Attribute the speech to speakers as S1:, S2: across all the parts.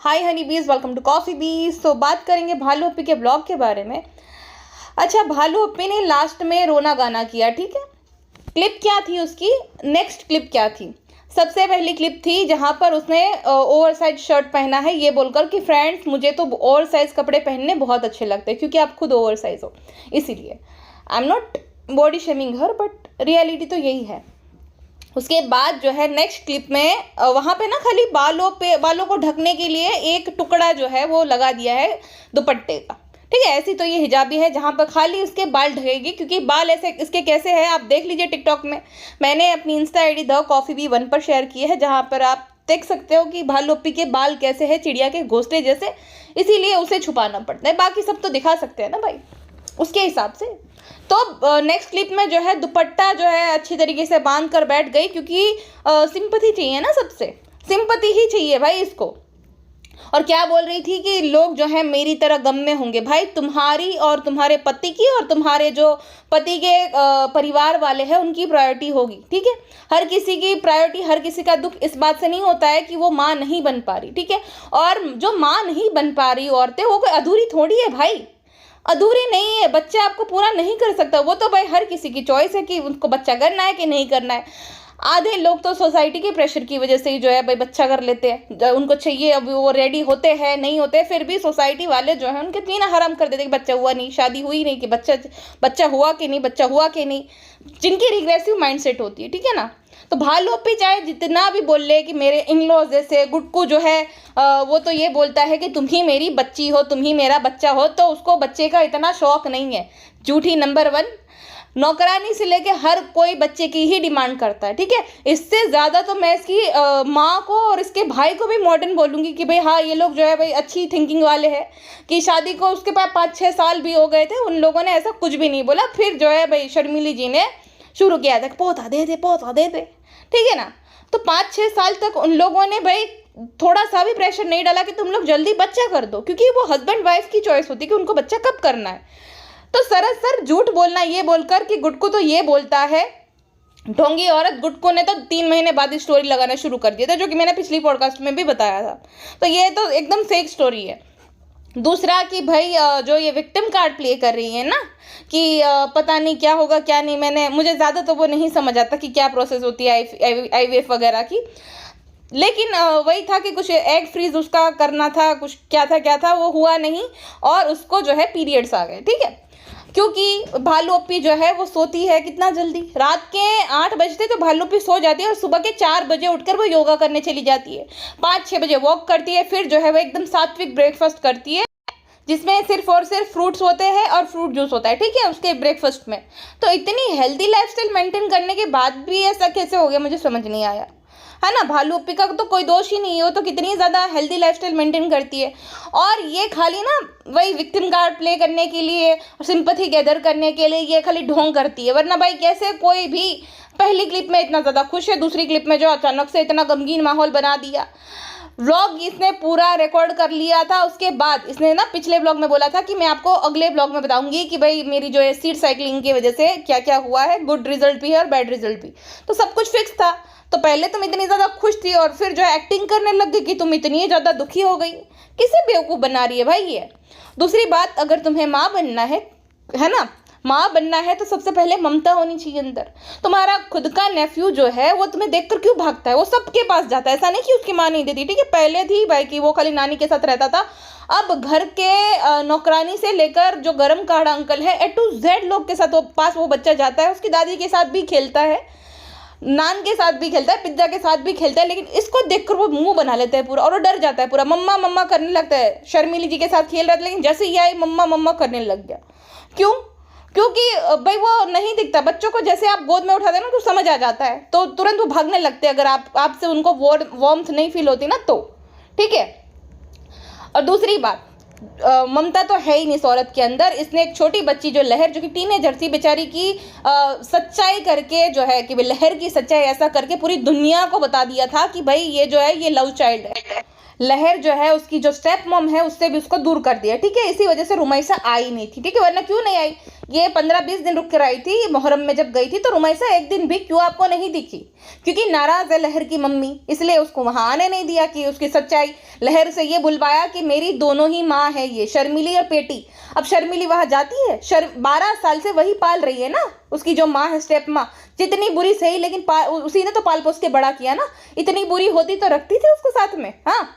S1: हाय हनी बीज, welcome to coffee बीज। तो बात करेंगे भालू अप्पी के ब्लॉग के बारे में। अच्छा, भालू अप्पी ने लास्ट में रोना गाना किया, ठीक है। क्लिप क्या थी उसकी, नेक्स्ट क्लिप क्या थी? सबसे पहली क्लिप थी जहाँ पर उसने ओवर साइज शर्ट पहना है ये बोलकर कि फ्रेंड्स मुझे तो ओवर साइज कपड़े पहनने बहुत अच्छे लगते हैं क्योंकि आप खुद ओवर साइज हो, इसीलिए। I am not body shaming her, but reality तो यही है। उसके बाद जो है नेक्स्ट क्लिप में वहाँ पे ना खाली बालों को ढकने के लिए एक टुकड़ा जो है वो लगा दिया है दुपट्टे का, ठीक है। ऐसी तो ये हिजाबी है जहाँ पर खाली उसके बाल ढकेगी, क्योंकि बाल ऐसे इसके कैसे है आप देख लीजिए टिकटॉक में। मैंने अपनी insta ID the coffee B 1 पर शेयर की है, जहाँ पर आप देख सकते हो कि भालू अप्पी के बाल कैसे है, चिड़िया के घोंसले जैसे, इसीलिए उसे छुपाना पड़ता है। बाकी सब तो दिखा सकते हैं ना भाई उसके हिसाब से। तो नेक्स्ट क्लिप में जो है दुपट्टा जो है अच्छी तरीके से बांध कर बैठ गई, क्योंकि सिंपैथी चाहिए ना, सबसे सिंपैथी ही चाहिए भाई इसको। और क्या बोल रही थी कि लोग जो है मेरी तरह गम में होंगे। भाई तुम्हारी और तुम्हारे पति की और तुम्हारे जो पति के परिवार वाले हैं उनकी प्रायोरिटी होगी, ठीक है। हर किसी की प्रायोरिटी, हर किसी का दुख इस बात से नहीं होता है कि वो माँ नहीं बन पा रही, ठीक है। और जो माँ नहीं बन पा रही औरतें, वो कोई अधूरी थोड़ी है भाई, अधूरी नहीं है। बच्चा आपको पूरा नहीं कर सकता, वो तो भाई हर किसी की चॉइस है कि उनको बच्चा करना है कि नहीं करना है। आधे लोग तो सोसाइटी के प्रेशर की वजह से ही जो है भाई बच्चा कर लेते हैं, उनको चाहिए, अब वो रेडी होते हैं नहीं होते, फिर भी सोसाइटी वाले जो है उनके जीना हराम कर देते कि बच्चा हुआ नहीं, शादी हुई नहीं, कि बच्चा हुआ कि नहीं, बच्चा हुआ कि नहीं, जिनकी रिग्रेसिव माइंडसेट होती है, ठीक है ना। तो भालू अप्पी चाहे जितना भी बोल ले कि मेरे इन लॉज जैसे, गुड्डू जो है वो तो ये बोलता है कि तुम ही मेरी बच्ची हो, तुम ही मेरा बच्चा हो, तो उसको बच्चे का इतना शौक नहीं है। झूठी नंबर 1। नौकरानी से लेके हर कोई बच्चे की ही डिमांड करता है, ठीक है। इससे ज़्यादा तो मैं इसकी माँ को और इसके भाई को भी मॉडर्न बोलूँगी कि भाई हाँ, ये लोग जो है भाई अच्छी थिंकिंग वाले हैं, कि शादी को उसके पास 5-6 साल भी हो गए थे, उन लोगों ने ऐसा कुछ भी नहीं बोला। फिर जो है भाई शर्मिली जी ने शुरू किया था, पौधा दे दे, पौधा दे दे, ठीक है ना। तो 5-6 साल तक उन लोगों ने भाई थोड़ा सा भी प्रेशर नहीं डाला कि तुम लोग जल्दी बच्चा कर दो, क्योंकि वो हस्बैंड वाइफ की चॉइस होती है कि उनको बच्चा कब करना है। तो सरासर झूठ बोलना ये बोलकर कि गुड्डू तो ये बोलता है, ढोंगी औरत। गुड्डू ने तो 3 महीने बाद स्टोरी लगाना शुरू कर दिया था, जो कि मैंने पिछली पॉडकास्ट में भी बताया था। तो ये तो एकदम फेक स्टोरी है। दूसरा कि भाई जो ये विक्टिम कार्ड प्ले कर रही है ना, कि पता नहीं क्या होगा क्या नहीं, मुझे ज़्यादा तो वो नहीं समझ आता कि क्या प्रोसेस होती है IVF वगैरह की। लेकिन वही था कि कुछ एग फ्रीज उसका करना था, कुछ क्या था वो हुआ नहीं, और उसको जो है पीरियड्स आ गए, ठीक है। क्योंकि भालू अप्पी जो है वो सोती है कितना जल्दी, रात के 8 बजते तो भालू अप्पी सो जाती है, और सुबह के 4 बजे उठकर वो योगा करने चली जाती है, 5-6 बजे वॉक करती है, फिर जो है वो एकदम सात्विक ब्रेकफास्ट करती है, जिसमें सिर्फ और सिर्फ फ्रूट्स होते हैं और फ्रूट जूस होता है, ठीक है, उसके ब्रेकफास्ट में। तो इतनी हेल्दी लाइफस्टाइल मेंटेन करने के बाद भी ऐसा कैसे हो गया, मुझे समझ नहीं आया, है ना। भालू अप्पी का तो कोई दोष ही नहीं है, वो तो कितनी ज़्यादा हेल्दी लाइफस्टाइल मेंटेन करती है। और ये खाली ना वही विक्टिम कार्ड प्ले करने के लिए, सिंपैथी गैदर करने के लिए ये खाली ढोंग करती है। वरना भाई कैसे कोई भी पहली क्लिप में इतना ज़्यादा खुश है, दूसरी क्लिप में जो अचानक से इतना गमगीन माहौल बना दिया। व्लॉग इसने पूरा रिकॉर्ड कर लिया था, उसके बाद इसने ना पिछले व्लॉग में बोला था कि मैं आपको अगले व्लॉग में बताऊंगी कि भाई मेरी जो है सीड साइकिलिंग की वजह से क्या क्या हुआ है, गुड रिजल्ट भी है और बैड रिजल्ट भी। तो सब कुछ फिक्स था। तो पहले तुम इतनी ज़्यादा खुश थी और फिर जो है एक्टिंग करने लग गई कि तुम इतनी ज़्यादा दुखी हो गई। किसे बेवकूफ़ बना रही है भाई ये। दूसरी बात, अगर तुम्हें माँ बनना है ना, माँ बनना है तो सबसे पहले ममता होनी चाहिए अंदर। तुम्हारा खुद का नेफ्यू जो है वो तुम्हें देखकर क्यों भागता है, वो सबके पास जाता है, ऐसा नहीं कि उसकी माँ नहीं देती, ठीक है। पहले थी भाई कि वो खाली नानी के साथ रहता था, अब घर के नौकरानी से लेकर जो गरम काढ़ा अंकल है, A to Z लोग के साथ वो बच्चा जाता है। उसकी दादी के साथ भी खेलता है, नान के साथ भी खेलता है, पिज्जा के साथ भी खेलता है, लेकिन इसको देखकर वो मुंह बना लेता है पूरा, और वो डर जाता है पूरा, मम्मा मम्मा करने लगता है। शर्मिली जी के साथ खेल रहा था, लेकिन जैसे ही आई मम्मा मम्मा करने लग गया। क्यों? क्योंकि भाई वो नहीं दिखता बच्चों को, जैसे आप गोद में उठाते हैं ना तो समझ आ जाता है, तो तुरंत वो भागने लगते हैं, अगर आपसे उनको वार्मथ नहीं फील होती ना तो, ठीक है। और दूसरी बात, ममता तो है ही नहीं इस औरत के अंदर। इसने एक छोटी बच्ची जो लहर, जो कि टीनेजर थी बेचारी की, सच्चाई करके जो है कि लहर की सच्चाई ऐसा करके पूरी दुनिया को बता दिया था कि भाई ये जो है ये लव चाइल्ड है। लहर जो है उसकी जो स्टेप मॉम है उससे भी उसको दूर कर दिया, ठीक है। इसी वजह से रुमैसा आई नहीं थी, ठीक है, वरना क्यों नहीं आई, ये 15-20 दिन रुक कर आई थी मुहर्रम में जब गई थी, तो रुमैसा एक दिन भी क्यों आपको नहीं दिखी? क्योंकि नाराज है लहर की मम्मी, इसलिए उसको वहां आने नहीं दिया कि उसकी सच्चाई। लहर से ये बुलवाया कि मेरी दोनों ही माँ है, ये शर्मिली और पेटी। अब शर्मिली वहां जाती है, 12 साल से वही पाल रही है ना, उसकी जो माँ है स्टेप माँ। जितनी बुरी सही, लेकिन उसी ने तो पाल पोस के बड़ा किया ना। इतनी बुरी होती तो रखती थी उसको साथ में? हाँ,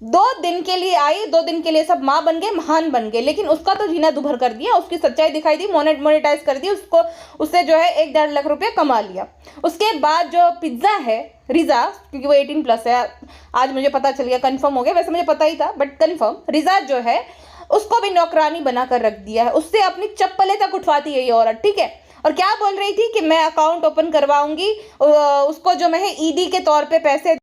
S1: 2 दिन के लिए आई, 2 दिन के लिए सब माँ बन गए, महान बन गए, लेकिन उसका तो जीना दुभर कर दिया, उसकी सच्चाई दिखाई दी, मोनेटाइज कर दी उसको, उससे जो है 1-1.5 लाख रुपये कमा लिया। उसके बाद जो पिज्जा है रिजा, क्योंकि वो 18+ है, आज मुझे पता चल गया, कंफर्म हो गया, वैसे मुझे पता ही था बट कंफर्म, रिजा जो है उसको भी नौकरानी बनाकर रख दिया है, उससे अपनी चप्पलें तक उठवाती है ये औरत, ठीक है। और क्या बोल रही थी कि मैं अकाउंट ओपन करवाऊंगी, उसको जो मैं ईडी के तौर पे पैसे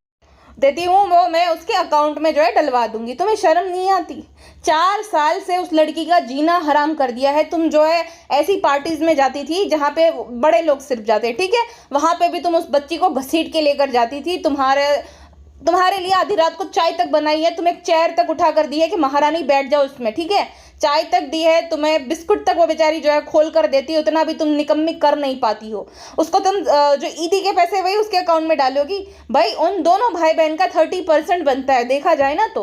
S1: देती हूँ वो मैं उसके अकाउंट में जो है डलवा दूंगी। तुम्हें शर्म नहीं आती? 4 साल से उस लड़की का जीना हराम कर दिया है। तुम जो है ऐसी पार्टीज में जाती थी जहाँ पे बड़े लोग सिर्फ जाते, ठीक है, वहां पे भी तुम उस बच्ची को घसीट के लेकर जाती थी। तुम्हारे लिए आधी रात को चाय तक बनाई है, तुम्हें एक चेयर तक उठा कर दी है कि महारानी बैठ जाओ इसमें, ठीक है, चाय तक दी है तुम्हें, बिस्कुट तक वो बेचारी जो है खोल कर देती है, उतना भी तुम निकम्मी कर नहीं पाती हो। उसको तुम जो ईदी के पैसे वही उसके अकाउंट में डालोगी। भाई उन दोनों भाई बहन का 30% बनता है, देखा जाए ना तो।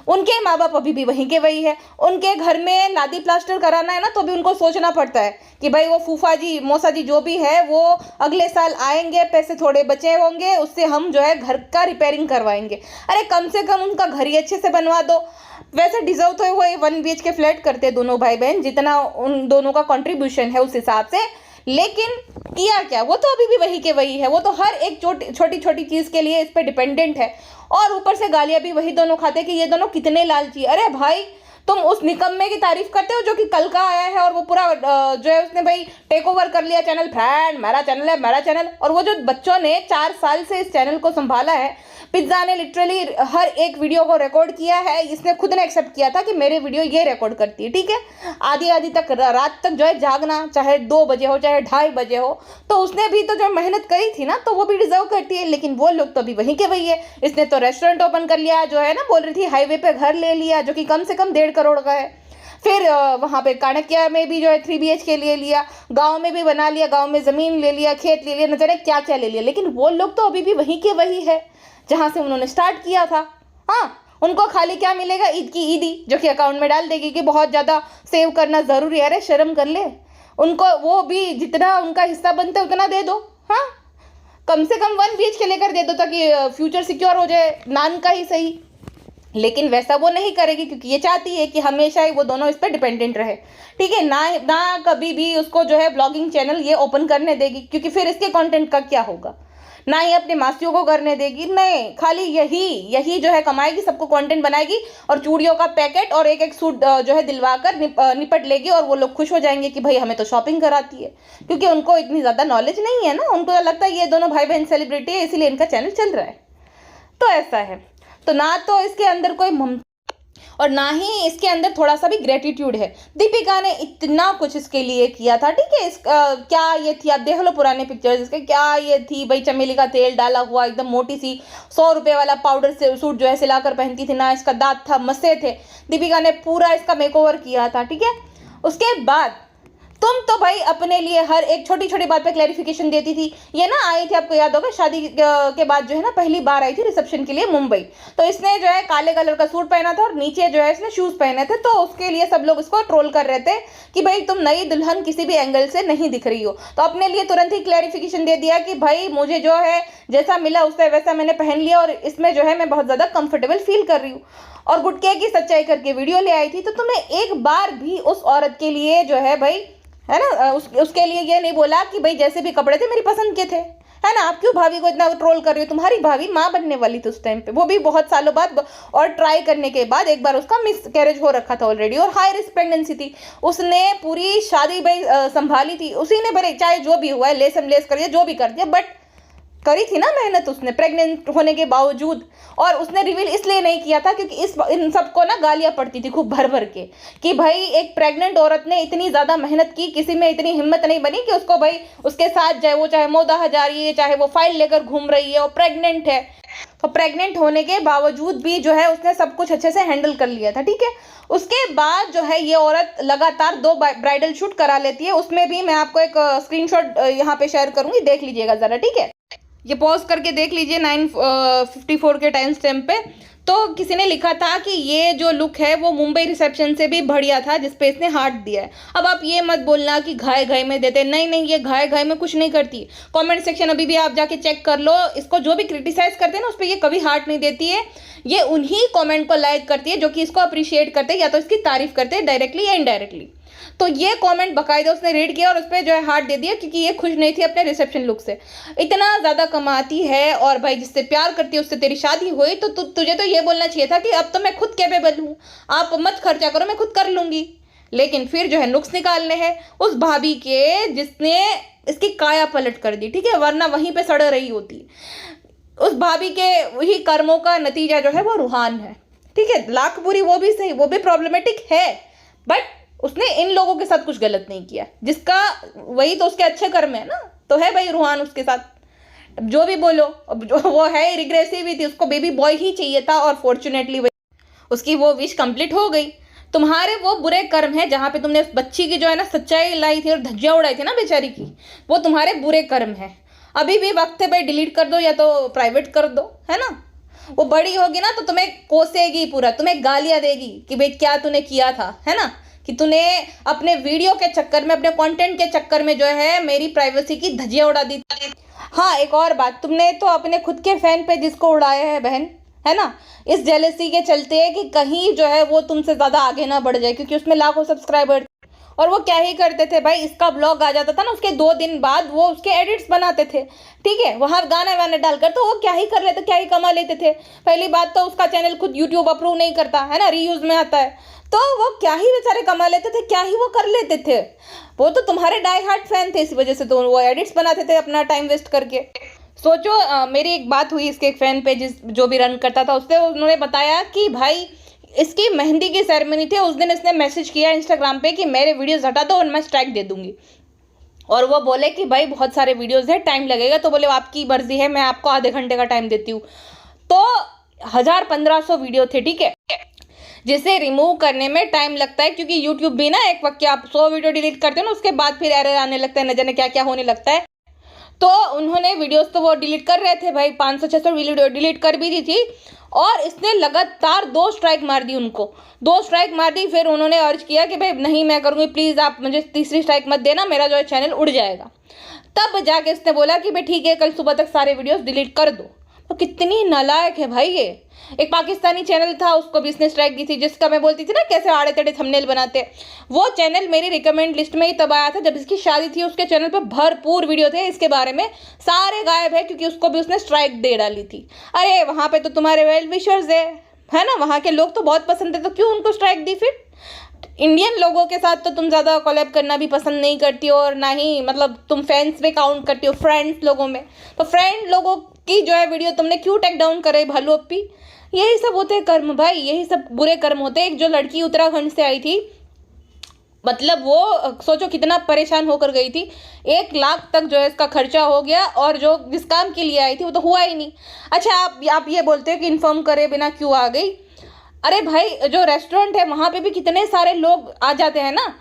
S1: उनके माँ बाप अभी भी वहीं के वही है, उनके घर में लादी प्लास्टर कराना है ना तो भी उनको सोचना पड़ता है कि भाई वो फूफा जी मौसा जी जो भी है वो अगले साल आएंगे, पैसे थोड़े बचे होंगे, उससे हम जो है घर का रिपेयरिंग करवाएंगे। अरे कम से कम उनका घर ही अच्छे से बनवा दो। वैसे डिजर्व तो वो 1 BHK फ्लैट करते हैं दोनों भाई बहन, जितना उन दोनों का कंट्रीब्यूशन है उस हिसाब से, लेकिन किया क्या? वो तो अभी भी वही के वही है, वो तो हर एक छोटी छोटी चीज के लिए इस पे डिपेंडेंट है, और ऊपर से गालियां भी वही दोनों खाते कि ये दोनों कितने लालची। अरे भाई तुम उस निकम्मे की तारीफ करते हो जो कि कल का आया है और वो पूरा जो है उसने भाई टेक ओवर कर लिया चैनल, फ्रेंड मेरा चैनल है मेरा चैनल। और वो जो बच्चों ने 4 साल से इस चैनल को संभाला है, पिज्जा ने लिटरली हर एक वीडियो को रिकॉर्ड किया है, इसने खुद ने एक्सेप्ट किया था कि मेरे वीडियो ये रिकॉर्ड करती है, ठीक है, आधी तक रात तक जो है जागना, चाहे 2 बजे हो चाहे 2:30 बजे हो, तो उसने भी तो जो मेहनत करी थी ना तो वो भी डिजर्व करती है। लेकिन वो लोग तो अभी वहीं के वही है। इसने तो रेस्टोरेंट ओपन कर लिया, जो है ना बोल रही थी हाईवे पे घर ले लिया जो कि कम से कम 1.5 करोड़ का है। फिर वहाँ पे काणकिया में भी जो है 3 BHK ले लिया, गांव में भी बना लिया, गांव में ज़मीन ले लिया, खेत ले लिया, न जाने क्या क्या ले लिया। लेकिन वो लोग तो अभी भी वहीं के वही है जहाँ से उन्होंने स्टार्ट किया था। हाँ, उनको खाली क्या मिलेगा? ईद की ईदी जो कि अकाउंट में डाल देगी कि बहुत ज़्यादा सेव करना ज़रूरी है। अरे शर्म कर ले, उनको वो भी जितना उनका हिस्सा बनता है उतना दे दो। हाँ, कम से कम 1 BHK लेकर दे दो ताकि फ्यूचर सिक्योर हो जाए, नान का ही सही। लेकिन वैसा वो नहीं करेगी क्योंकि ये चाहती है कि हमेशा ही वो दोनों इस पर डिपेंडेंट रहे, ठीक है ना कभी भी उसको जो है ब्लॉगिंग चैनल ये ओपन करने देगी, क्योंकि फिर इसके कंटेंट का क्या होगा? ना ही अपने मासियों को करने देगी, नहीं, खाली यही जो है कमाएगी, सबको कंटेंट बनाएगी और चूड़ियों का पैकेट और एक सूट जो है दिलवाकर निपट लेगी, और वो लोग खुश हो जाएंगे कि भाई हमें तो शॉपिंग कराती है। क्योंकि उनको इतनी ज़्यादा नॉलेज नहीं है ना, उनको लगता है ये दोनों भाई बहन सेलिब्रिटी है इसीलिए इनका चैनल चल रहा है। तो ऐसा है, तो ना तो इसके अंदर कोई ममता और ना ही इसके अंदर थोड़ा सा भी ग्रेटिट्यूड है। दीपिका ने इतना कुछ इसके लिए किया था, ठीक है, क्या ये थी, आप देख लो पुराने पिक्चर्स इसके, क्या ये थी भाई, चमेली का तेल डाला हुआ एकदम मोटी सी 100 रुपये वाला पाउडर से सूट जो है सिलाकर पहनती थी ना, इसका दांत था, मस्से थे, दीपिका ने पूरा इसका मेकओवर किया था, ठीक है। उसके बाद तुम तो भाई अपने लिए हर एक छोटी छोटी बात पे क्लैरिफिकेशन देती थी। ये ना आई थी, आपको याद होगा, शादी के बाद जो है ना पहली बार आई थी रिसेप्शन के लिए मुंबई, तो इसने जो है काले कलर का सूट पहना था और नीचे जो है इसने शूज पहने थे, तो उसके लिए सब लोग इसको ट्रोल कर रहे थे कि भाई तुम नई दुल्हन किसी भी एंगल से नहीं दिख रही हो। तो अपने लिए तुरंत ही क्लैरिफिकेशन दे दिया कि भाई मुझे जो है जैसा मिला उससे वैसा मैंने पहन लिया और इसमें जो है मैं बहुत ज़्यादा कंफर्टेबल फील कर रही हूँ, और गुटके की सच्चाई करके वीडियो ले आई थी। तो तुमने एक बार भी उस औरत के लिए जो है भाई, है ना, उसके लिए ये नहीं बोला कि भाई जैसे भी कपड़े थे मेरी पसंद के थे, है ना। आप क्यों भाभी को इतना ट्रोल कर रही हो? तुम्हारी भाभी माँ बनने वाली थी उस टाइम पे, वो भी बहुत सालों बाद, और ट्राई करने के बाद एक बार उसका मिस कैरेज हो रखा था ऑलरेडी, और हाई रिस्क प्रेगनेंसी थी, उसने पूरी शादी भाई संभाली थी उसी ने, भले चाहे जो भी हुआ है लेसम लेस कर दिया जो भी कर दिया, बट करी थी ना मेहनत उसने प्रेग्नेंट होने के बावजूद। और उसने रिवील इसलिए नहीं किया था क्योंकि इन सबको ना गालियां पड़ती थी खूब भर भर के कि भाई एक प्रेग्नेंट औरत ने इतनी ज़्यादा मेहनत की, किसी में इतनी हिम्मत नहीं बनी कि उसको भाई उसके साथ जाए, वो चाहे मोदा जा रही है, चाहे वो फाइल लेकर घूम रही है, वो प्रेग्नेंट है। तो प्रेग्नेंट होने के बावजूद भी जो है उसने सब कुछ अच्छे से हैंडल कर लिया था, ठीक है। उसके बाद जो है ये औरत लगातार 2 ब्राइडल शूट करा लेती है। उसमें भी मैं आपको एक स्क्रीनशॉट यहाँ पे शेयर करूँगी, देख लीजिएगा ज़रा, ठीक है। ये पॉज करके देख लीजिए 9:54 के टाइम स्टैम्प पे। तो किसी ने लिखा था कि ये जो लुक है वो मुंबई रिसेप्शन से भी बढ़िया था जिसपे इसने हार्ट दिया है। अब आप ये मत बोलना कि घाय घाय में देते, नहीं नहीं, ये घाय घाय में कुछ नहीं करती। कमेंट सेक्शन अभी भी आप जाके चेक कर लो, इसको जो भी क्रिटिसाइज करते हैं ना उस पर ये कभी हार्ट नहीं देती है। ये उन्हीं कॉमेंट को लाइक करती है जो कि इसको अप्रिशिएट करते हैं या तो इसकी तारीफ करते हैं डायरेक्टली या इनडायरेक्टली। तो ये कमेंट बकायदा उसने रीड किया और उस पर जो है हार्ट दे दिया क्योंकि ये खुश नहीं थी अपने रिसेप्शन लुक से। इतना ज़्यादा कमाती है और भाई जिससे प्यार करती है उससे तेरी शादी हुई तो तुझे तो ये बोलना चाहिए था कि अब तो मैं खुद कैपेबल हूँ, आप मत खर्चा करो, मैं खुद कर लूँगी। लेकिन फिर जो है नुक्स निकालने हैं उस भाभी के जिसने इसकी काया पलट कर दी, ठीक है, वरना वहीं पर सड़ रही होती। उस भाभी के वही कर्मों का नतीजा जो है वो रूहान है, ठीक है। लाख बुरी वो भी सही, वो भी प्रॉब्लमेटिक है, बट उसने इन लोगों के साथ कुछ गलत नहीं किया, जिसका वही तो उसके अच्छे कर्म है ना। तो है भाई रूहान उसके साथ, जो भी बोलो। अब जो वो है रिग्रेसिव ही थी, उसको बेबी बॉय ही चाहिए था और फॉर्चुनेटली उसकी वो विश कंप्लीट हो गई। तुम्हारे वो बुरे कर्म है जहाँ पे तुमने उस बच्ची की जो है ना सच्चाई लाई थी और धज्जियाँ उड़ाई थी ना बेचारी की, वो तुम्हारे बुरे कर्म है। अभी भी वक्त है भाई, डिलीट कर दो या तो प्राइवेट कर दो, है ना। वो बड़ी होगी ना तो तुम्हें कोसेगी पूरा, तुम्हें गालियाँ देगी कि भाई क्या तूने किया था, है ना, कि तूने अपने वीडियो के चक्कर में, अपने कंटेंट के चक्कर में जो है मेरी प्राइवेसी की धज्जियाँ उड़ा दी। हाँ, एक और बात, तुमने तो अपने खुद के फैन पे जिसको उड़ाया है बहन, है ना, इस जेलसी के चलते कि कहीं जो है वो तुमसे ज़्यादा आगे ना बढ़ जाए, क्योंकि उसमें लाखों सब्सक्राइबर। और वो क्या ही करते थे भाई, इसका ब्लॉग आ जाता था ना उसके 2 दिन बाद वो उसके एडिट्स बनाते थे, ठीक है, वहाँ गाने वाने डालकर, तो वो क्या ही कर लेते, क्या ही कमा लेते थे। पहली बात तो उसका चैनल खुद यूट्यूब अप्रूव नहीं करता है ना, रीयूज में आता है, तो वो क्या ही बेचारे कमा लेते थे, क्या ही वो कर लेते थे। वो तो तुम्हारे डाई हार्ट फैन थे, इसी वजह से तो वो एडिट्स बनाते थे अपना टाइम वेस्ट करके। सोचो, मेरी एक बात हुई इसके एक फैन पे जो भी रन करता था उससे, उन्होंने बताया कि भाई इसकी मेहंदी की सेरेमनी थी, उस दिन इसने मैसेज किया इंस्टाग्राम पे कि मेरे वीडियोस हटा दो और मैं स्ट्राइक दे दूंगी। और वो बोले कि भाई बहुत सारे वीडियोस है, टाइम लगेगा, तो बोले आपकी मर्जी है, मैं आपको आधे घंटे का टाइम देती हूँ। तो 1000-1500 वीडियो थे, ठीक है, जिसे रिमूव करने में टाइम लगता है, क्योंकि यूट्यूब भी ना एक वक्त आप 100 वीडियो डिलीट करते हो ना उसके बाद फिर एरर आने लगता है, न जाने क्या क्या होने लगता है। तो उन्होंने वीडियोस तो वो डिलीट कर रहे थे भाई, 500-600 वीडियो डिलीट कर भी दी थी, और इसने लगातार 2 स्ट्राइक मार दी उनको, 2 स्ट्राइक मार दी। फिर उन्होंने अर्ज किया कि भाई नहीं मैं करूँगी, प्लीज़ आप मुझे तीसरी स्ट्राइक मत देना, मेरा जो है चैनल उड़ जाएगा। तब जाके इसने बोला कि भाई ठीक है, कल सुबह तक सारे वीडियोस डिलीट कर दो। तो कितनी नालायक है भाई ये। एक पाकिस्तानी चैनल था, उसको भी इसने स्ट्राइक दी थी, जिसका मैं बोलती थी ना कैसे आड़े टेढ़े थंबनेल बनाते। वो चैनल मेरी रिकमेंड लिस्ट में ही तब आया था जब इसकी शादी थी, उसके चैनल पे भरपूर वीडियो थे इसके बारे में, सारे गायब है क्योंकि उसको भी उसने स्ट्राइक दे डाली थी। अरे वहाँ पे तो तुम्हारे वेल विशर्स है ना, वहाँ के लोग तो बहुत पसंद है, तो क्यों उनको स्ट्राइक दी फिर। इंडियन लोगों के साथ तो तुम ज़्यादा कोलैब करना भी पसंद नहीं करती हो, और ना ही मतलब तुम फैंस पे काउंट करती हो, फ्रेंड्स लोगों में। तो फ्रेंड लोगों की जो है वीडियो तुमने क्यों टेक डाउन करे भालू अप्पी। यही सब होते हैं कर्म भाई, यही सब बुरे कर्म होते हैं। एक जो लड़की उत्तराखंड से आई थी, मतलब वो सोचो कितना परेशान होकर गई थी, 1 लाख तक जो है इसका खर्चा हो गया, और जो जिस काम के लिए आई थी वो तो हुआ ही नहीं। अच्छा, आप ये बोलते हो कि इन्फॉर्म करे बिना क्यों आ गई। अरे भाई, जो रेस्टोरेंट है वहाँ पे भी कितने सारे लोग आ जाते हैं ना,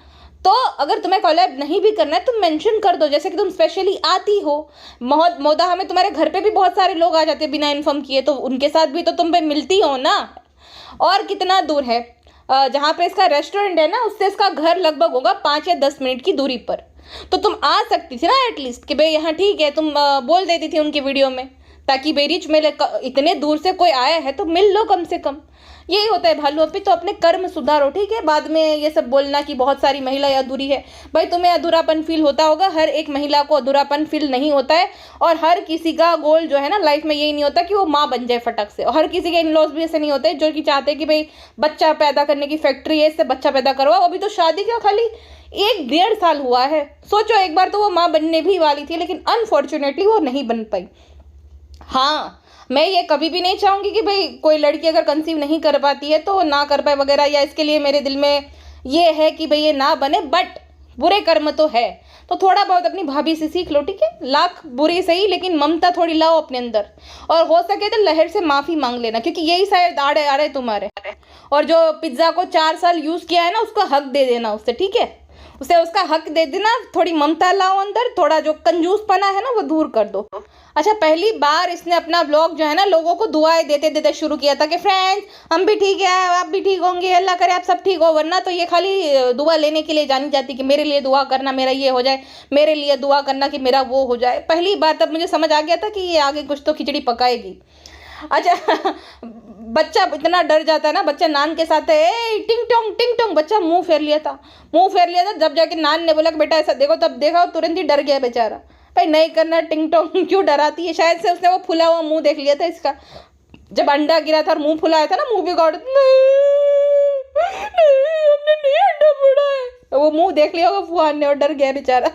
S1: तो अगर तुम्हें कोलैब नहीं भी करना है तुम मेंशन कर दो, जैसे कि तुम स्पेशली आती हो। मोदाहा में तुम्हारे घर पे भी बहुत सारे लोग आ जाते हैं बिना इन्फॉर्म किए, तो उनके साथ भी तो तुम पे मिलती हो ना। और कितना दूर है जहाँ पे इसका रेस्टोरेंट है ना, उससे इसका घर लगभग होगा 5 या 10 मिनट की दूरी पर। तो तुम आ सकती थी ना एटलीस्ट, कि भाई यहाँ ठीक है, तुम बोल देती थी उनकी वीडियो में, ताकि भाई रीच मिले। इतने दूर से कोई आया है तो मिल लो कम से कम। यही होता है भालू अप्पी, तो अपने कर्म सुधारो, ठीक है। बाद में ये सब बोलना कि बहुत सारी महिलाएं अधूरी है, भाई तुम्हें अधूरापन फील होता होगा, हर एक महिला को अधूरापन फील नहीं होता है। और हर किसी का गोल जो है ना लाइफ में यही नहीं होता कि वो माँ बन जाए फटक से, और हर किसी के इन लॉज भी ऐसे नहीं होते जो कि चाहते हैं कि भाई बच्चा पैदा करने की फैक्ट्री है, इससे बच्चा पैदा करवाओ। अभी तो शादी का खाली 1-1.5 साल हुआ है। सोचो, एक बार तो वो माँ बनने भी वाली थी, लेकिन अनफॉर्चुनेटली वो नहीं बन पाई। हाँ, मैं ये कभी भी नहीं चाहूँगी कि भाई कोई लड़की अगर कंसीव नहीं कर पाती है तो ना कर पाए वगैरह, या इसके लिए मेरे दिल में ये है कि भाई ये ना बने। बट बुरे कर्म तो है, तो थोड़ा बहुत अपनी भाभी से सीख लो, ठीक है। लाख बुरी सही, लेकिन ममता थोड़ी लाओ अपने अंदर, और हो सके तो लहर से माफी मांग लेना, क्योंकि यही शायद आड़े आ रहे तुम्हारे। और जो पिज्जा को 4 साल यूज किया है ना, उसको हक दे देना उससे, ठीक है। उसे उसका हक दे देना, थोड़ी ममता लाओ अंदर, थोड़ा जो कंजूसपना है ना वो दूर कर दो। अच्छा, पहली बार इसने अपना ब्लॉग जो है ना लोगों को दुआएं देते देते शुरू किया था कि फ्रेंड्स हम भी ठीक है, आप भी ठीक होंगे, अल्लाह करे आप सब ठीक हो। वरना तो ये खाली दुआ लेने के लिए जानी जाती कि मेरे लिए दुआ करना, मेरा ये हो जाए, मेरे लिए दुआ करना कि मेरा वो हो जाए। पहली बार तब मुझे समझ आ गया था कि ये आगे कुछ तो खिचड़ी पकाएगी। अच्छा बच्चा इतना डर जाता है ना, बच्चा नान के साथ है, टिंग टोंग, बच्चा मुंह फेर लिया था। जब जाके नान ने बोला कि बेटा ऐसा देखो, तब देखा, तुरंत ही डर गया बेचारा। भाई नहीं करना, टिंग टोंग क्यों डराती है? शायद से उसने वो फुला हुआ मुंह देख लिया था इसका, जब अंडा गिरा था और मुंह फुलाया था ना, मुंह भी गौड़, हमने नहीं अंडा फोड़ा है, वो मुंह देख लिया होगा फुहान ने और डर गया बेचारा।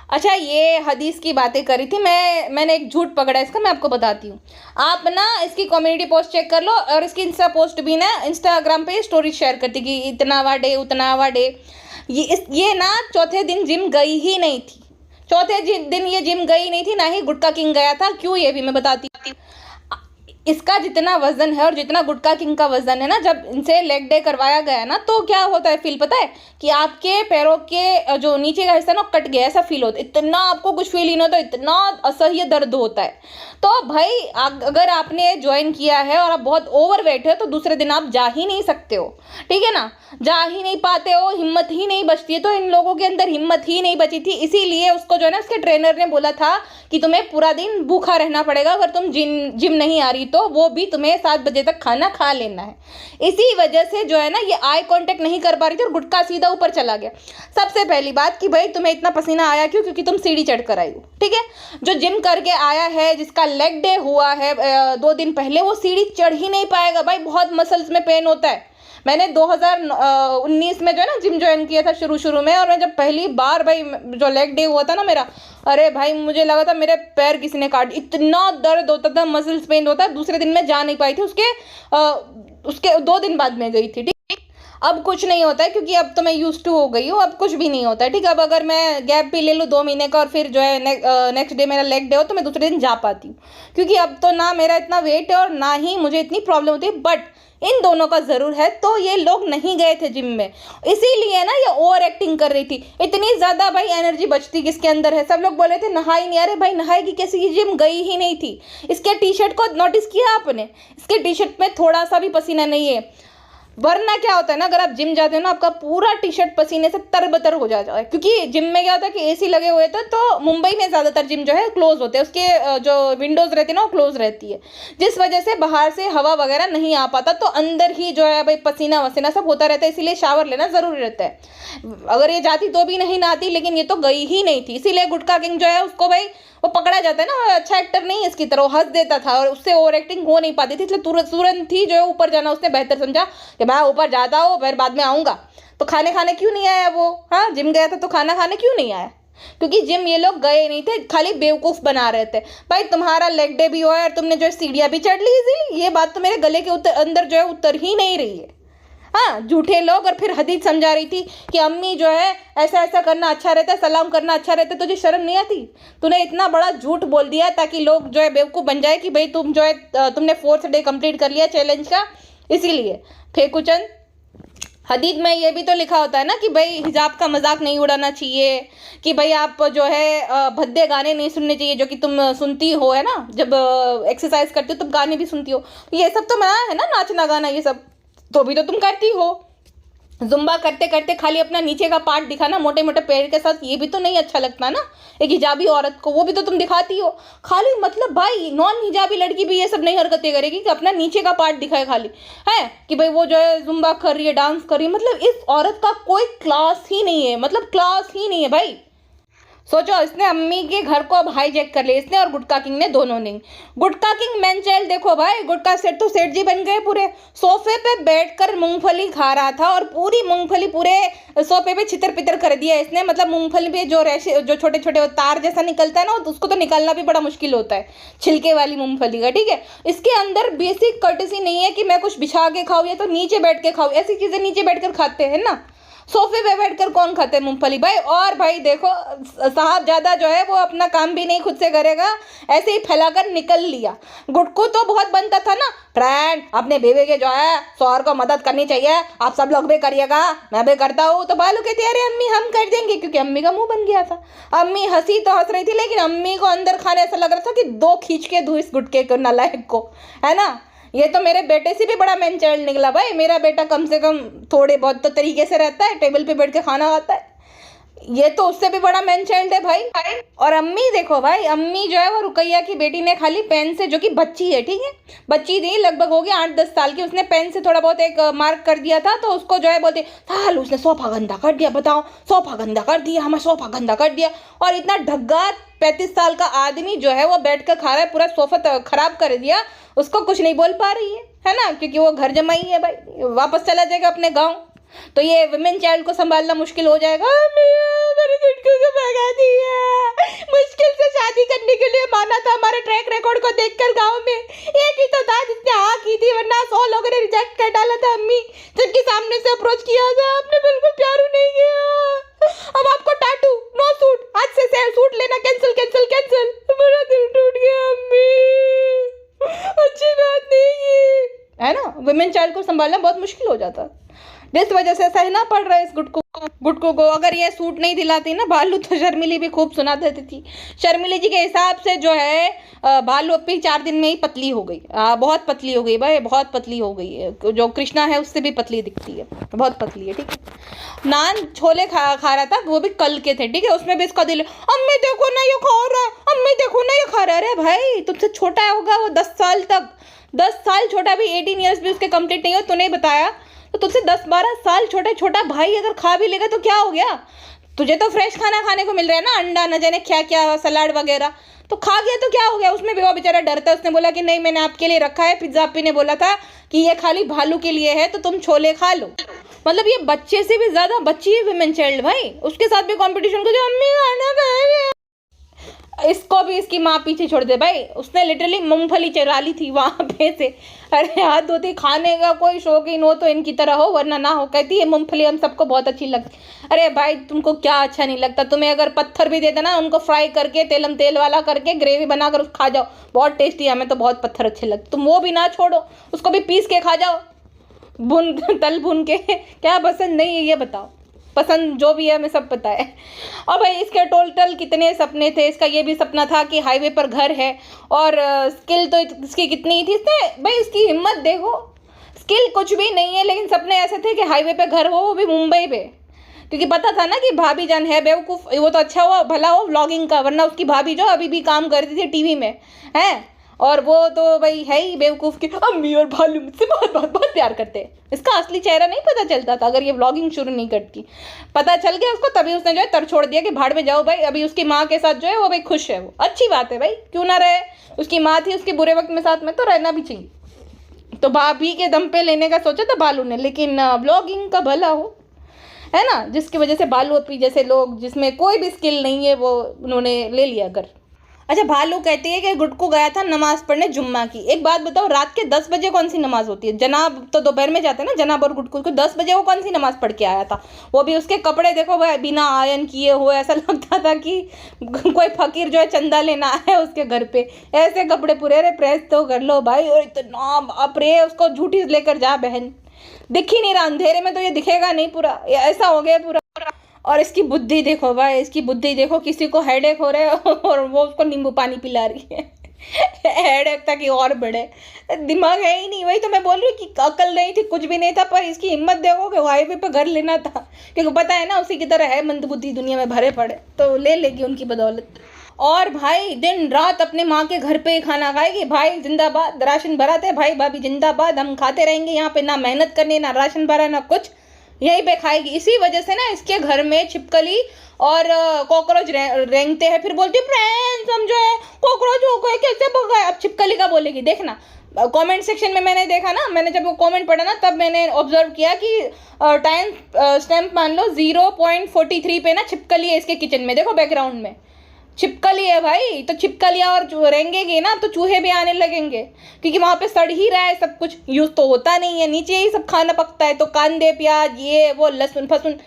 S1: अच्छा, ये हदीस की बातें करी थी मैंने एक झूठ पकड़ा इसका, मैं आपको बताती हूँ। आप ना इसकी कम्युनिटी पोस्ट चेक कर लो, और इसकी इंस्टा पोस्ट भी ना इंस्टाग्राम पे स्टोरी शेयर करती कि इतना वाडे उतना वाडे। ये ना चौथे दिन जिम गई ही नहीं थी, चौथे दिन ये जिम गई नहीं थी, ना ही गुटका किंग गया था। क्यों, ये भी मैं बताती हूँ। इसका जितना वजन है और जितना गुटका किंग का वजन है ना, जब इनसे लेग डे करवाया गया ना, तो क्या होता है फील पता है? कि आपके पैरों के जो नीचे का हिस्सा ना कट गया, ऐसा फील होता है। इतना आपको कुछ फील ही नहीं होता, इतना असह्य दर्द होता है। तो भाई अगर आपने ज्वाइन किया है और आप बहुत ओवरवेट है, तो दूसरे दिन आप जा ही नहीं सकते हो, ठीक है ना, जा ही नहीं पाते हो, हिम्मत ही नहीं बचती है। तो इन लोगों के अंदर हिम्मत ही नहीं बची थी, इसीलिए उसको जो है ना उसके ट्रेनर ने बोला था कि तुम्हें पूरा दिन भूखा रहना पड़ेगा, अगर तुम जिम नहीं आ रही तो वो भी तुम्हें 7 बजे तक खाना खा लेना है। इसी वजह से जो है ना ये आई कांटेक्ट नहीं कर पा रही थी और गुटका सीधा ऊपर चला गया। सबसे पहली बात कि भाई तुम्हें इतना पसीना आया क्यों? क्योंकि तुम सीढ़ी चढ़ कर आई हो, ठीक है। जो जिम करके आया है, जिसका लेग डे हुआ है 2 दिन पहले, वो सीढ़ी चढ़ ही नहीं पाएगा भाई, बहुत मसल्स में पेन होता है। मैंने 2019 में जो है ना जिम ज्वाइन किया था शुरू में, और मैं जब पहली बार भाई जो लेग डे हुआ था ना मेरा, अरे भाई मुझे लगा था मेरे पैर किसी ने काट, इतना दर्द होता था, मसल्स पेन होता। दूसरे दिन मैं जा नहीं पाई थी, उसके 2 दिन बाद में गई थी, ठीक। अब कुछ नहीं होता है, क्योंकि अब तो मैं यूज टू हो गई हूँ, अब कुछ भी नहीं होता है, ठीक। अब अगर मैं गैप भी ले लूँ 2 महीने का और फिर जो है नेक्स्ट डे मेरा लेग डे हो, तो मैं दूसरे दिन जा पाती हूँ, क्योंकि अब तो ना मेरा इतना वेट है और ना ही मुझे इतनी प्रॉब्लम होती है। बट इन दोनों का जरूर है, तो ये लोग नहीं गए थे जिम में, इसीलिए ना ये ओवर एक्टिंग कर रही थी। इतनी ज्यादा भाई एनर्जी बचती किसके अंदर है? सब लोग बोले थे नहाई नहीं, अरे भाई नहाएगी कैसे, ये जिम गई ही नहीं थी। इसके टी शर्ट को नोटिस किया आपने? इसके टी शर्ट में थोड़ा सा भी पसीना नहीं है। वरना क्या होता है ना, अगर आप जिम जाते हो ना, आपका पूरा टी शर्ट पसीने से तरबतर हो जाता है, क्योंकि जिम में क्या होता है कि एसी लगे हुए थे, तो मुंबई में ज़्यादातर जिम जो है क्लोज होते हैं, उसके जो विंडोज़ रहती है ना वो क्लोज रहती है, जिस वजह से बाहर से हवा वगैरह नहीं आ पाता, तो अंदर ही जो है भाई पसीना वसीना सब होता रहता है, इसीलिए शावर लेना ज़रूरी रहता है। अगर ये जाती तो भी नहीं नहाती, लेकिन ये तो गई ही नहीं थी, इसीलिए गुटका किंग जो है उसको भाई वो पकड़ा जाता है ना, अच्छा एक्टर नहीं है इसकी तरह, हंस देता था और उससे ओवर एक्टिंग हो नहीं पाती थी, इसलिए तुरंत ही जो है ऊपर जाना उसने बेहतर समझा कि मैं ऊपर जाता हूँ फिर बाद में आऊँगा। तो खाने क्यों नहीं आया वो? हाँ, जिम गया था तो खाना खाने क्यों नहीं आया? क्योंकि जिम ये लोग गए नहीं थे, खाली बेवकूफ़ बना रहे थे। भाई तुम्हारा लेग डे भी हुआ है और तुमने जो सीढ़ियाँ भी चढ़ ली इजीली, ये बात तो मेरे गले के अंदर जो है उतर ही नहीं रही है। हाँ, झूठे लोग। और फिर हदीस समझा रही थी कि अम्मी जो है ऐसा करना अच्छा रहता है, सलाम करना अच्छा रहता है, तुझे शर्म नहीं आती? तूने इतना बड़ा झूठ बोल दिया ताकि लोग जो है बेवकूफ़ बन जाए कि भाई तुम जो है तुमने 4th डे कंप्लीट कर लिया चैलेंज का, इसीलिए फेकुचंद। हदीस में ये भी तो लिखा होता है ना कि भाई हिजाब का मजाक नहीं उड़ाना चाहिए, कि भाई आप जो है भद्दे गाने नहीं सुनने चाहिए, जो कि तुम सुनती हो, है ना, जब एक्सरसाइज करती हो तब गाने भी सुनती हो, ये सब तो मना है ना, नाचना गाना ये सब तो भी तो तुम करती हो। जुम्बा करते करते खाली अपना नीचे का पार्ट दिखाना मोटे मोटे पैर के साथ, ये भी तो नहीं अच्छा लगता ना एक हिजाबी औरत को, वो भी तो तुम दिखाती हो खाली। मतलब भाई नॉन हिजाबी लड़की भी ये सब नहीं हरकतें करेगी कि अपना नीचे का पार्ट दिखाए खाली, है कि भाई वो जो है जुम्बा कर रही है, डांस कर रही है। मतलब इस औरत का कोई क्लास ही नहीं है, मतलब क्लास ही नहीं है भाई। सोचो, इसने अम्मी के घर को अब हाईजैक कर लिया, इसने और गुटका किंग ने, दोनों ने। गुटका किंग मैन चाइल्ड देखो भाई, गुटका सेठ तो सेठ जी बन गए पूरे। सोफे पे बैठकर मूंगफली खा रहा था और पूरी मूंगफली पूरे सोफे पे छितर पितर कर दिया इसने। मतलब मूंगफली पे जो रेशे, जो छोटे छोटे तार जैसा निकलता है ना, उसको तो निकालना भी बड़ा मुश्किल होता है, छिलके वाली मूंगफली का, ठीक है। इसके अंदर बेसिक कर्टेसी नहीं है कि मैं कुछ बिछा के खाऊं या तो नीचे बैठ के खाऊं। ऐसी चीजें नीचे बैठकर खाते हैं ना, सोफे पे बैठकर कौन खाते हैं मूंगफली भाई। और भाई देखो, साहब ज्यादा जो है वो अपना काम भी नहीं खुद से करेगा, ऐसे ही फैलाकर निकल लिया। गुटकू तो बहुत बनता था ना, फ्रेंड अपने बेबी के जो है शौहर को मदद करनी चाहिए, आप सब लोग भी करिएगा, मैं भी करता हूँ। तो बालू कहती है अरे अम्मी हम कर देंगे, क्योंकि अम्मी का मुंह बन गया था। अम्मी हंसी तो हंस रही थी, लेकिन अम्मी को अंदर खाने ऐसा लग रहा था कि दो खींच के दूं इस गुटके को, नालायक को, है ना। ये तो मेरे बेटे से भी बड़ा मैन चाइल्ड निकला भाई। मेरा बेटा कम से कम थोड़े बहुत तो तरीके से रहता है, टेबल पे बैठ के खाना खाता है। ये तो उससे भी बड़ा मैन चाइल्ड है भाई। और अम्मी देखो भाई, अम्मी जो है वो रुकैया की बेटी ने खाली पेन से, जो कि बच्ची है, ठीक है, बच्ची थी, लगभग होगी 8-10 साल की, उसने पेन से थोड़ा बहुत एक मार्क कर दिया था, तो उसको जो है बोलते साल उसने सोफा गंदा कर दिया, बताओ सोफा गंदा कर दिया, हमारा सोफा गंदा कर दिया। और इतना ढग्गा 35 साल का आदमी जो है वो बैठ कर खा रहा है, पूरा सोफा खराब कर दिया, उसको कुछ नहीं बोल पा रही है ना, क्योंकि वो घर जमाई है भाई, वापस चला जाएगा अपने गाँव। तो ये वुमेन चाइल्ड को संभालना मुश्किल हो जाएगा। मेरे गुटकू को भगा दिया, मुश्किल से शादी करने के लिए माना था, हमारे ट्रैक रिकॉर्ड को देखकर गांव में एक ही तो था जिसने हाँ की थी, वरना 100 लोगों ने रिजेक्ट कर डाला था। अम्मी जिनके सामने से अप्रोच किया था, आपने बिल्कुल प्यार नहीं किया। अब आपको टाटू, नो सूट, आज से सूट लेना कैंसिल कैंसिल कैंसिल। मेरा दिल टूट गया अम्मी, अच्छी बात नहीं है ना। वुमेन चाइल्ड को संभालना बहुत मुश्किल हो जाता, जिस वजह से सहना पड़ रहा है इस गुटकू को। अगर ये सूट नहीं दिलाती ना बालू, तो शर्मिली भी खूब सुना देती थी। शर्मिली जी के हिसाब से जो है बालू अपनी 4 दिन में ही पतली हो गई, बहुत पतली हो गई भाई, बहुत पतली हो गई है। जो कृष्णा है उससे भी पतली दिखती है, बहुत पतली है, ठीक है। नान छोले खा रहा था, वो भी कल के थे, ठीक है, उसमें भी इसका दिल, अम्मी देखो ना ये खा रहा है, अम्मी देखो ना ये खा रहा है। अरे भाई तुझसे छोटा होगा वो 10 साल तक, 10 साल छोटा भी, 18 ईयर्स भी उसके कंप्लीट नहीं हो, तूने बताया। तो तुझसे 10-12 साल छोटा भाई अगर खा भी लेगा तो क्या हो गया। तुझे तो फ्रेश खाना खाने को मिल रहा है ना, अंडा न जाने क्या क्या, सलाद वगैरह, तो खा गया तो क्या हो गया। उसमें भी वो बेचारा डरता है, उसने बोला कि नहीं मैंने आपके लिए रखा है, पिज्जा आपी ने बोला था कि ये खाली भालू के लिए है, तो तुम छोले खा लो। मतलब ये बच्चे से भी ज्यादा बच्ची है वुमेन चाइल्ड भाई, उसके साथ भी कॉम्पिटिशन को, जो अम्मी खाना खाएंगे, इसको भी इसकी माँ पीछे छोड़ दे भाई। उसने लिटरली मूंगफली चरा ली थी वहां पे से। अरे हाथ धोती, खाने का कोई शौकीन हो तो इनकी तरह हो, वरना ना हो। कहती है मूंगफली हम सबको बहुत अच्छी लगती। अरे भाई तुमको क्या अच्छा नहीं लगता, तुम्हें अगर पत्थर भी दे देना, उनको फ्राई करके तेल वाला करके ग्रेवी बनाकर खा जाओ, बहुत टेस्टी। हमें तो बहुत पत्थर अच्छे लगते, तुम वो भी ना छोड़ो, उसको भी पीस के खा जाओ, भून के। क्या पसंद नहीं है ये बताओ, पसंद जो भी है हमें सब पता है। और भाई इसके टोटल कितने सपने थे। इसका ये भी सपना था कि हाईवे पर घर है, और स्किल तो इसकी कितनी थी, इसने भाई इसकी हिम्मत देखो, स्किल कुछ भी नहीं है, लेकिन सपने ऐसे थे कि हाईवे पे घर हो, वो भी मुंबई पे। क्योंकि पता था ना कि भाभी जान है बेवकूफ़, वो तो अच्छा हुआ भला हो व्लॉगिंग का, वरना उसकी भाभी जो अभी भी काम करती थी टीवी में है, और वो तो भाई है ही बेवकूफ़ की। अम्मी और भालू मुझसे बहुत बहुत बहुत प्यार करते हैं। इसका असली चेहरा नहीं पता चलता था अगर ये व्लॉगिंग शुरू नहीं करती। पता चल गया उसको, तभी उसने जो है तर छोड़ दिया कि भाड़ में जाओ भाई। अभी उसकी माँ के साथ जो है वो भाई खुश है, वो अच्छी बात है भाई, क्यों ना रहे। उसकी माँ थी, उसके बुरे वक्त में साथ में तो रहना भी चाहिए। तो भाभी के दम पे लेने का सोचा था बालू ने, लेकिन व्लॉगिंग का भला हो, है ना, जिसकी वजह से बालू अपी जैसे लोग जिसमें कोई भी स्किल नहीं है, वो उन्होंने ले लिया कर। अच्छा, भालू कहती है कि गुटकू गया था नमाज पढ़ने जुम्मा की। एक बात बताओ, रात के 10 बजे कौन सी नमाज होती है? जनाब तो दोपहर में जाते हैं ना, जनाब और गुटकू को 10 बजे वो कौन सी नमाज पढ़ के आया था? वो भी उसके कपड़े देखो भाई, बिना आयन किए हुए, ऐसा लगता था कि कोई फकीर जो है चंदा लेना है उसके घर पे, ऐसे कपड़े पूरे। अरे प्रेस तो कर लो भाई, और इतना बाप रे, उसको झूठी लेकर जा बहन, दिख ही नहीं रहा, अंधेरे में तो ये दिखेगा नहीं पूरा, ऐसा हो गया पूरा। और इसकी बुद्धि देखो भाई, इसकी बुद्धि देखो, किसी को हेडेक हो रहा है और वो उसको नींबू पानी पिला रही है। हेडेक था कि और बढ़े, दिमाग है ही नहीं। वही तो मैं बोल रही हूँ कि अकल नहीं थी, कुछ भी नहीं था, पर इसकी हिम्मत देखो कि हाईवे पे घर लेना था, क्योंकि पता है ना उसी की तरह है मंदबुद्धि दुनिया में भरे पड़े, तो ले लेगी उनकी बदौलत। और भाई दिन रात अपने माँ के घर पे ही खाना खाएगी भाई, जिंदाबाद। राशन भराते भाई, भाभी जिंदाबाद, हम खाते रहेंगे यहाँ पे, ना मेहनत करनी, ना राशन भरा, ना कुछ। यहीं पे खाएगी। इसी वजह से ना इसके घर में छिपकली और कॉकरोच रेंगते हैं। फिर बोलती है फ्रेंड्स हम जो है कॉकरोच हो गए, कैसे भगाए। अब छिपकली का बोलेगी, देखना कमेंट सेक्शन में मैंने देखा ना, मैंने जब वो कमेंट पढ़ा ना तब मैंने ऑब्जर्व किया कि टाइम स्टैम्प मान लो 0.43 पे ना छिपकली है इसके किचन में। देखो बैकग्राउंड में छिपकली है भाई, तो छिपकलियाँ और रेंगेगी ना तो चूहे भी आने लगेंगे, क्योंकि वहाँ पे सड़ ही रहा है सब कुछ, यूज़ तो होता नहीं है, नीचे ही सब खाना पकता है। तो कांदे प्याज ये वो लहसुन फसुन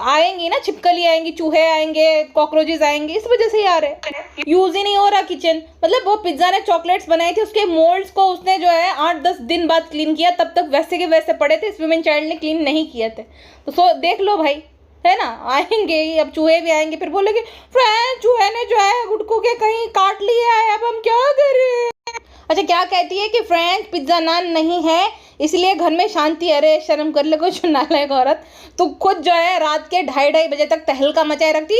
S1: आएंगी ना, छिपकली आएंगी, चूहे आएंगे, कॉकरोचेस आएंगे, इस वजह से ही आ रहे। यूज ही नहीं हो रहा किचन। मतलब वो पिज्जा ने चॉकलेट्स बनाए थे, उसके मोल्ड्स को उसने जो है 8-10 दिन बाद क्लीन किया, तब तक वैसे के वैसे पड़े थे, इस वुमेन चाइल्ड ने क्लीन नहीं किए थे। तो देख लो भाई, है ना, आएंगे ही, अब चूहे भी आएंगे, फिर बोलेंगे फ्रेंड चूहे ने जो है गुटकू के कहीं काट लिया है, अब हम क्या करें। अच्छा क्या कहती है कि फ्रेंड्स पिज्जा नान नहीं है इसलिए घर में शांति। अरे शर्म कर ले कुछ नालायक औरत, तू खुद जो है रात के 2:30 बजे तक तहलका मचाए रखती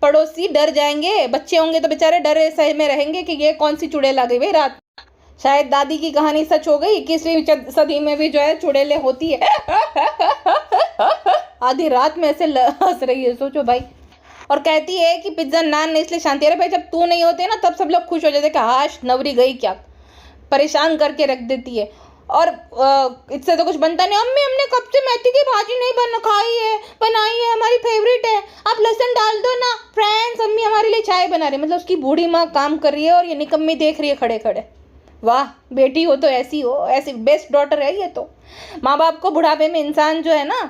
S1: पड़ोसी डर जाएंगे, बच्चे होंगे तो बेचारे डरे सही में रहेंगे कि ये कौन सी चुड़ैल आ गई भाई रात। शायद दादी की कहानी सच हो गई, 21वीं सदी में भी जो है चुड़ैलें होती है आधी रात में ऐसे हंस रही है, सोचो भाई। और कहती है कि पिज्जा नान ने इसलिए शांति। अरे भाई जब तू नहीं होते ना तब सब लोग खुश हो जाते कि हाश नवरी गई, क्या परेशान करके रख देती है। और इससे तो कुछ बनता नहीं। अम्मी हमने कब से मेथी की भाजी नहीं बनाई है, हमारी फेवरेट है, आप लहसुन डाल दो ना। फ्रेंड्स अम्मी हमारे लिए चाय बना रही है। मतलब उसकी बूढ़ी माँ काम कर रही है और ये निकम्मी देख रही है खड़े खड़े। वाह बेटी हो तो ऐसी हो, ऐसी बेस्ट डॉटर है ये तो। माँ बाप को बुढ़ापे में इंसान जो है ना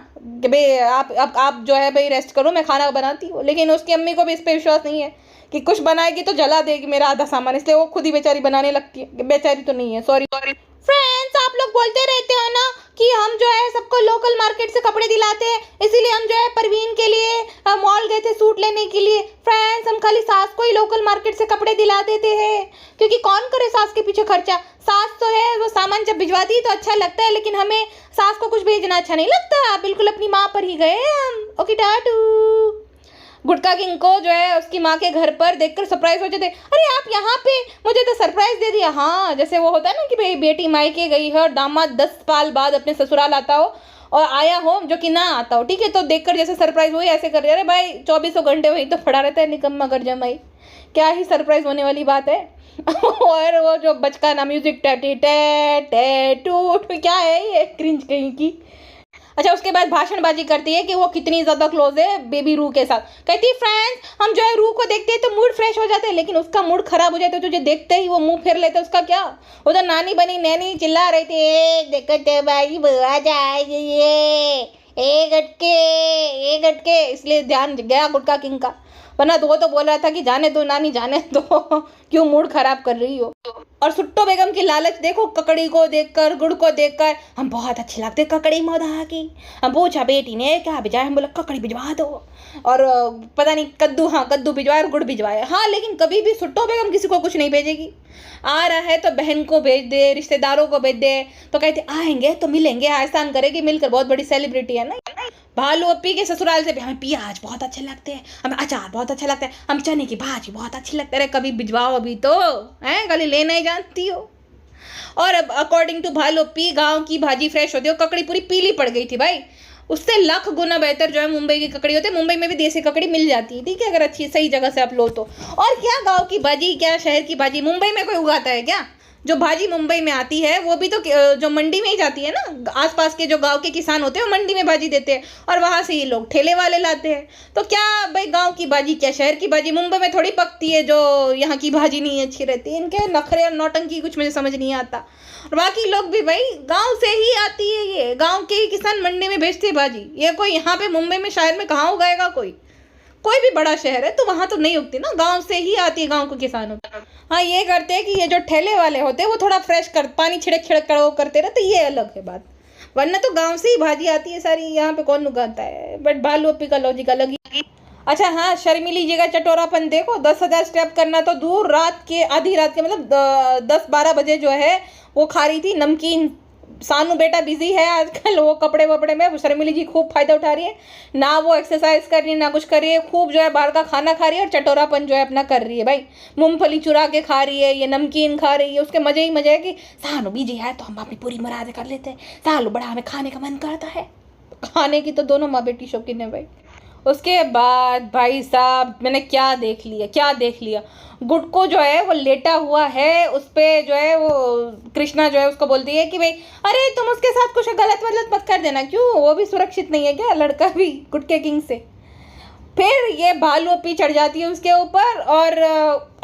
S1: कि भाई आप जो है भाई रेस्ट करो, मैं खाना बनाती हूँ, लेकिन उसकी अम्मी को भी इस पर विश्वास नहीं है कि कुछ बनाएगी तो जला देगी मेरा आधा सामान, इसलिए वो खुद ही बेचारी बनाने लगती है। बेचारी तो नहीं है, सॉरी। फ्रेंड्स आप लोग बोलते रहते हो ना कि हम जो है सबको लोकल मार्केट से कपड़े दिलाते हैं, इसीलिए हम जो है परवीन के लिए मॉल गए थे सूट लेने के लिए। फ्रेंड्स हम खाली सास को ही लोकल मार्केट से कपड़े दिला देते हैं, क्योंकि कौन करे सास के पीछे खर्चा। सास तो है वो सामान जब भिजवाती है तो अच्छा लगता है, लेकिन हमें सास को कुछ भेजना अच्छा नहीं लगता। बिल्कुल अपनी माँ पर ही गए हम। ओके टाटू। गुटका किंग को जो है उसकी माँ के घर पर देखकर सरप्राइज हो जाते, अरे आप यहाँ पे, मुझे तो सरप्राइज दे दिया। हाँ जैसे वो होता है ना कि भाई बेटी मायके गई है और दामाद 10 साल बाद अपने ससुराल आता हो और आया हो जो कि ना आता हो, ठीक है, तो देखकर जैसे सरप्राइज हुई ऐसे कर रहे। अरे भाई 24 घंटे वहीं तो पड़ा रहता है निकम्मा कर जमाई, क्या ही सरप्राइज होने वाली बात है। और वो जो बचका ना म्यूजिक टैटी टू क्या है ये क्रिंज कहीं की। अच्छा उसके बाद भाषणबाजी करती है कि वो कितनी ज़्यादा क्लोज है बेबी रू के साथ। कहती है फ्रेंड्स हम जो है रू को देखते हैं तो मूड फ्रेश हो जाता है, लेकिन उसका मूड खराब हो जाता है तो तुझे देखते ही वो मुंह फेर लेते हैं, उसका क्या। वो तो नानी बनी नैनी चिल्ला रही थी देखते भाई बुआ जाएगी ये गटके, इसलिए ध्यान गया गुटका किंग का, वरना तो वो तो बोल रहा था कि जाने दो नानी जाने दो क्यों मूड खराब कर रही हो। और सुट्टो बेगम की लालच देखो, ककड़ी को देखकर गुड़ को देखकर हम बहुत अच्छे लगते ककड़ी मौदा की। हम पूछा बेटी ने क्या भिजवाया, हम बोला ककड़ी भिजवा दो, और पता नहीं कद्दू, हाँ कद्दू भिजवाया और गुड़ भिजवाया। हाँ लेकिन कभी भी सुट्टो बेगम किसी को कुछ नहीं भेजेगी। आ रहा है तो बहन को भेज दे, रिश्तेदारों को भेज दे, तो कहते आएंगे तो मिलेंगे, एहसान करेगी, मिलकर बहुत बड़ी सेलिब्रिटी है ना। भालू अपी के ससुराल से भी हमें प्याज बहुत अच्छे लगते हैं, हमें अचार बहुत अच्छा लगता है, हम चने की भाजी बहुत अच्छी लगती है। कभी भिजवाओ अभी तो है, कभी लेना ही जानती हो। और अब अकॉर्डिंग टू भालू अपी गाँव की भाजी फ्रेश होती है, ककड़ी पूरी पीली पड़ गई थी भाई, उससे लाख गुना बेहतर जो है मुंबई की ककड़ी होती है। मुंबई में भी देसी ककड़ी मिल जाती है, ठीक है, अगर अच्छी सही जगह से आप लो तो। और क्या गाँव की भाजी, क्या शहर की भाजी, मुंबई में कोई उगाता है क्या। जो भाजी मुंबई में आती है वो भी तो जो मंडी में ही जाती है ना, आसपास के जो गांव के किसान होते हैं वो मंडी में भाजी देते हैं और वहाँ से ये लोग ठेले वाले लाते हैं। तो क्या भाई गांव की भाजी क्या शहर की भाजी मुंबई में थोड़ी पकती है, जो यहाँ की भाजी नहीं अच्छी रहती। इनके नखरे और नौटंकी कुछ मुझे समझ नहीं आता। और बाकी लोग भी भाई गाँव से ही आती है, ये गाँव के किसान मंडी में बेचते हैं भाजी। ये कोई यहाँ पे मुंबई में शहर में कहाँ उगाएगा, कोई भी बड़ा शहर है तो वहाँ तो नहीं उगती ना, गांव से ही आती है, गांव के किसानों। हाँ ये करते हैं कि ये जो ठेले वाले होते हैं वो थोड़ा फ्रेश कर पानी छिड़क कर वो करते रहते, ये अलग है बात, वरना तो गांव से ही भाजी आती है सारी, यहाँ पे कौन उगाता है। बट भालू अपी का लॉजिक अलग ही। अच्छा हाँ शर्मिली जी का चटोरापन देखो, 10,000 स्टेप करना तो दूर, रात के आधी रात के मतलब 10-12 बजे जो है वो खा रही थी नमकीन। सानू बेटा बिजी है आजकल वो कपड़े वपड़े में, शर्मिली जी खूब फायदा उठा रही है ना, वो एक्सरसाइज कर रही है ना कुछ कर रही है, खूब जो है बाहर का खाना खा रही है और चटोरापन जो है अपना कर रही है भाई। मूंगफली चुरा के खा रही है, ये नमकीन खा रही है, उसके मजे ही मजे है कि सानू बिजी है तो हम अपनी पूरी मुरादें कर लेते हैं, सालू बड़ा हमें खाने का मन करता है। खाने की तो दोनों माँ बेटी शौकीन है भाई। उसके बाद भाई साहब मैंने क्या देख लिया, गुटको जो है वो लेटा हुआ है, उस पर जो है वो कृष्णा जो है उसको बोलती है कि भाई अरे तुम उसके साथ कुछ गलत मत कर देना। क्यों, वो भी सुरक्षित नहीं है क्या, लड़का भी गुटके किंग से। फिर ये भालू पी चढ़ जाती है उसके ऊपर और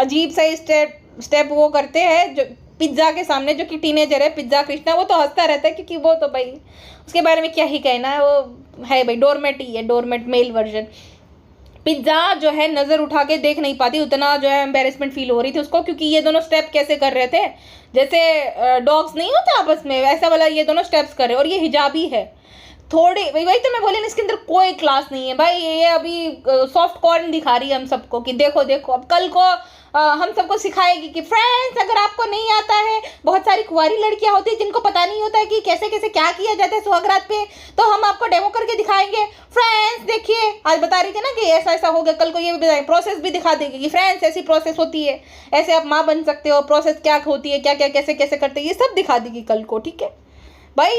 S1: अजीब सा स्टेप वो करते हैं जो पिज्ज़ा के सामने, जो कि टीनेजर है पिज्ज़ा कृष्णा, वो तो हंसता रहता है क्योंकि वो तो भाई उसके बारे में क्या ही कहना है, वो है भाई डोरमेट ही है, डोरमेट मेल वर्जन। पिज्ज़ा जो है नज़र उठा के देख नहीं पाती, उतना जो है एम्बेरसमेंट फील हो रही थी उसको, क्योंकि ये दोनों स्टेप कैसे कर रहे थे, जैसे डॉग्स नहीं होते आपस में वैसा वाला ये दोनों स्टेप्स कर रहे हैं। और ये हिजाबी है थोड़ी, वही तो मैं बोली ना, इसके अंदर कोई क्लास नहीं है भाई। ये अभी सॉफ्ट कॉर्न दिखा रही है हम सबको कि देखो देखो, अब कल को हम सबको सिखाएगी कि फ्रेंड्स अगर आपको नहीं आता है, बहुत सारी कुंवारी लड़कियां होती है जिनको पता नहीं होता है कि कैसे कैसे क्या किया जाता है सुहागरात पे, तो हम आपको डेमो करके दिखाएंगे। फ्रेंड्स देखिए, आज बता रही थी ना कि ऐसा ऐसा हो गया, कल को ये भी बताएंगे, प्रोसेस भी दिखा देगी कि फ्रेंड्स ऐसी प्रोसेस होती है, ऐसे आप माँ बन सकते हो, प्रोसेस क्या होती है, क्या क्या कैसे कैसे करते हैं, ये सब दिखा देगी कल को। ठीक है भाई,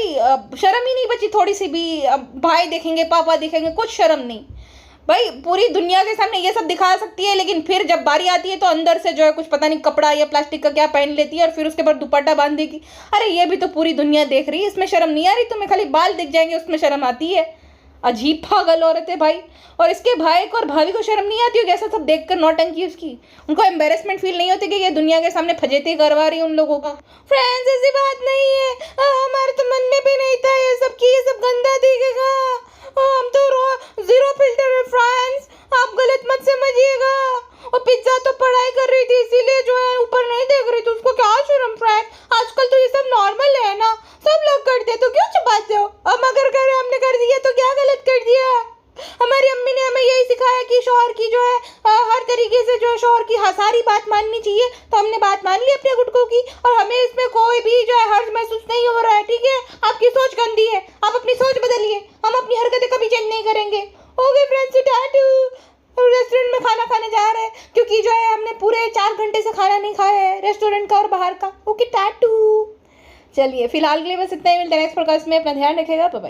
S1: शर्म ही नहीं बची थोड़ी सी भी। अब भाई देखेंगे, पापा देखेंगे, कुछ शर्म नहीं भाई। पूरी दुनिया के सामने ये सब दिखा सकती है, लेकिन फिर जब बारी आती है तो अंदर से जो है कुछ पता नहीं कपड़ा या प्लास्टिक का क्या पहन लेती है और फिर उसके बाद दुपट्टा बांध देगी। अरे ये भी तो पूरी दुनिया देख रही है, इसमें शर्म नहीं आ रही तुम्हें? खाली बाल दिख जाएंगे उसमें शर्म आती है। अजीब पागल औरत है भाई। और इसके भाई को और भाभी को शर्म नहीं आती होगी ऐसा सब देखकर नौटंकी उसकी? उनको एम्बेरसमेंट फील नहीं होती कि ये दुनिया के सामने फजेती करवा रही है उन लोगों का? फ्रेंड्स ऐसी बात नहीं है, हमारे तो मन में भी नहीं था ये सब कि ये सब गंदा दिखेगा। हम तो जीरो फिल्टर है फ्रेंड्स, आप गलत मत समझिएगा। और पिज्जा तो पढ़ाई कर रही थी इसीलिए जो है ऊपर नहीं देख रही थी, उसको क्या शर्म फ्रेंड? आजकल तो ये सब नॉर्मल है ना, सब लोग करते, तो क्यों छुपाते हो? हम अगर कर हमने कर दिया तो क्या गलत कर दिया? हमारी अम्मी ने हमें यही सिखाया कि शौहर की जो है हर तरीके से जो है शौहर की सारी बात माननी चाहिए, तो हमने बात मान ली अपने गुटकों की, और हमें इसमें कोई भी जो है हर्ज महसूस नहीं हो रहा है। ठीक है, आपकी सोच गंदी है, आप अपनी सोच बदलिए, हम अपनी हरकतें कभी चेंज नहीं करेंगे। Okay friends, टाटू। रेस्टोरेंट में खाना खाने जा रहे हैं क्योंकि जो है हमने पूरे 4 घंटे से खाना नहीं खाया है रेस्टोरेंट का और बाहर का। ओके टाटू। चलिए फिलहाल के लिए बस इतना ही, मिलते हैं नेक्स्ट पॉडकास्ट में, अपना ध्यान रखिएगा, बाय बाय।